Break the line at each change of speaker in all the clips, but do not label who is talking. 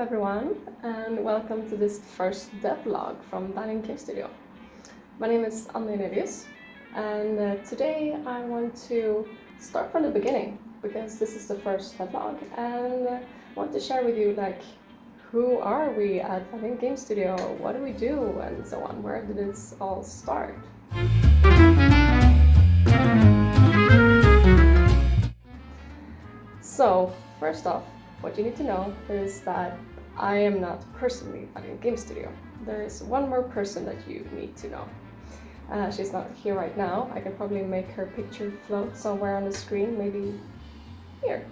everyone, and welcome to this first devlog from Valiant Game Studio. My name is Anna, and today I want to start from the beginning because this is the first devlog, and I want to share with you who are we at Valiant Game Studio, what do we do, and so on. Where did this all start? So, first off, what you need to know is that I am not personally Valiant Game Studio. There is one more person that you need to know. She's not here right now. I can probably make her picture float somewhere on the screen, maybe here.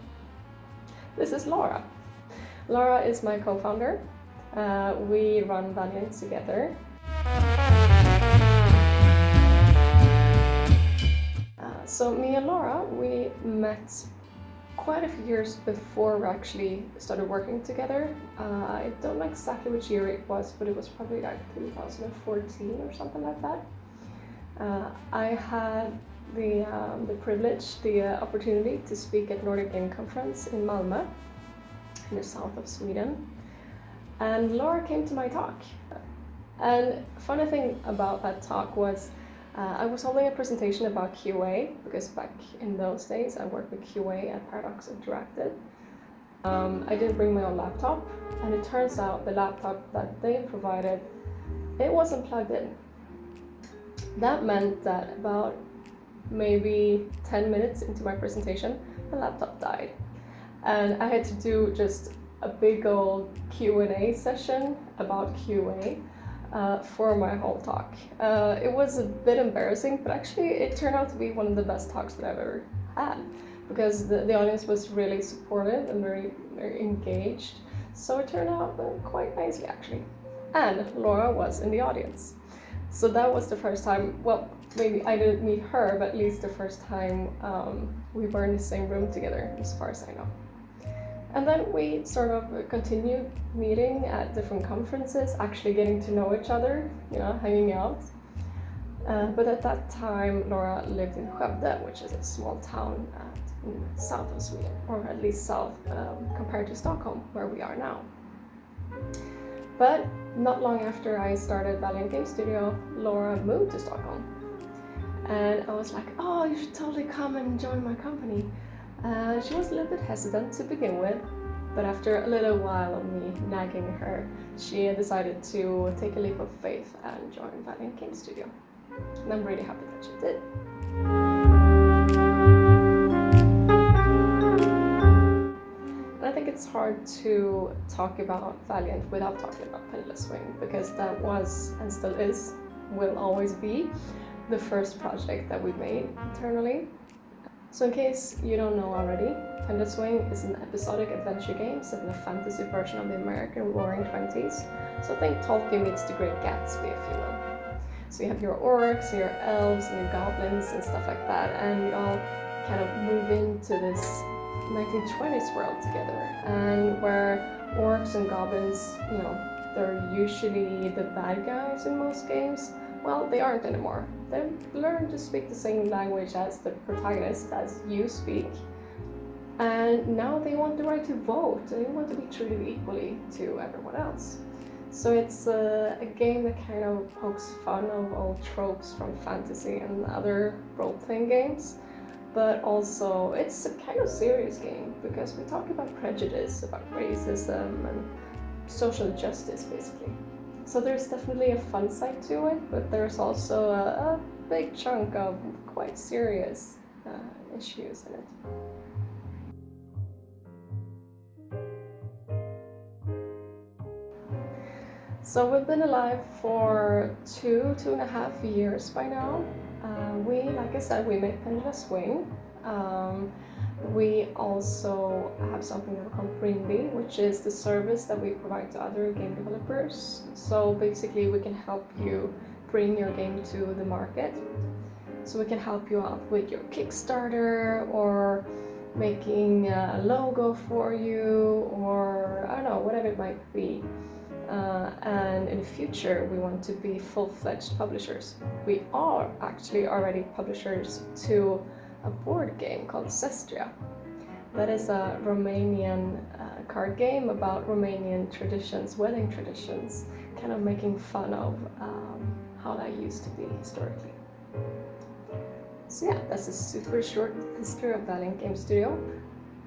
This is Laura. Laura is my co-founder. We run Valiant together. So me and Laura, we met quite a few years before we actually started working together. I don't know exactly which year it was, but it was probably like 2014 or something like that. I had the privilege, the opportunity to speak at Nordic Game Conference in Malmö, in the south of Sweden. And Laura came to my talk. And funny thing about that talk was I was holding a presentation about QA, because back in those days I worked with QA at Paradox Interactive. I didn't bring my own laptop, and it turns out the laptop that they provided, it wasn't plugged in. That meant that about maybe 10 minutes into my presentation, the laptop died. And I had to do just a big old Q&A session about QA. For my whole talk. It was a bit embarrassing, but actually it turned out to be one of the best talks that I've ever had, because the audience was really supportive and very engaged, so it turned out quite nicely actually. And Laura was in the audience. So that was the first time, well, maybe I didn't meet her, but at least the first time we were in the same room together, as far as I know. And then we sort of continued meeting at different conferences, actually getting to know each other, hanging out. But at that time, Laura lived in Skövde, which is a small town in the south of Sweden, or at least south compared to Stockholm, where we are now. But not long after I started Valiant Game Studio, Laura moved to Stockholm. And I was like, oh, you should totally come and join my company. She was a little bit hesitant to begin with, but after a little while of me nagging her, she decided to take a leap of faith and join Valiant Game Studio. And I'm really happy that she did. And I think it's hard to talk about Valiant without talking about Pitiless Rain, because that was, and still is, will always be, the first project that we made internally. So in case you don't know already, Pitiless Rain is an episodic adventure game set in a fantasy version of the American Roaring Twenties. So think Tolkien meets the Great Gatsby, if you will. So you have your orcs, and your elves, and your goblins, and stuff like that, and you all kind of move into this 1920s world together, and where orcs and goblins, they're usually the bad guys in most games. Well, they aren't anymore. They've learned to speak the same language as the protagonist, as you speak. And now they want the right to vote. They want to be treated equally to everyone else. So it's a game that kind of pokes fun of old tropes from fantasy and other role-playing games. But also, it's a kind of serious game, because we talk about prejudice, about racism, and social justice, basically. So there's definitely a fun side to it, but there's also a big chunk of quite serious issues in it. So we've been alive for 2.5 years by now. Like I said, we make Pitiless Rain. We also have something that we call Brinby, which is the service that we provide to other game developers. So basically we can help you bring your game to the market. So we can help you out with your Kickstarter, or making a logo for you, or I don't know, whatever it might be. And in the future we want to be full-fledged publishers. We are actually already publishers to a board game called Sestria. That is a Romanian card game about Romanian traditions, wedding traditions, kind of making fun of how that used to be historically. So yeah, that's a super short history of Valiant Game Studio.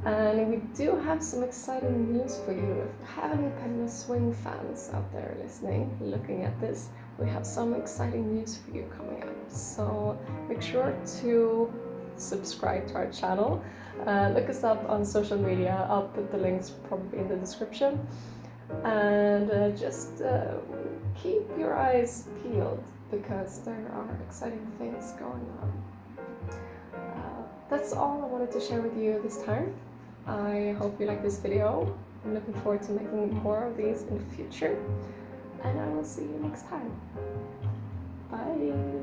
And we do have some exciting news for you. If you have any Pitiless Rain fans out there listening, looking at this, we have some exciting news for you coming up. So make sure to subscribe to our channel. Look us up on social media. I'll put the links probably in the description. And just keep your eyes peeled because there are exciting things going on. That's all I wanted to share with you this time. I hope you like this video. I'm looking forward to making more of these in the future. And I will see you next time. Bye!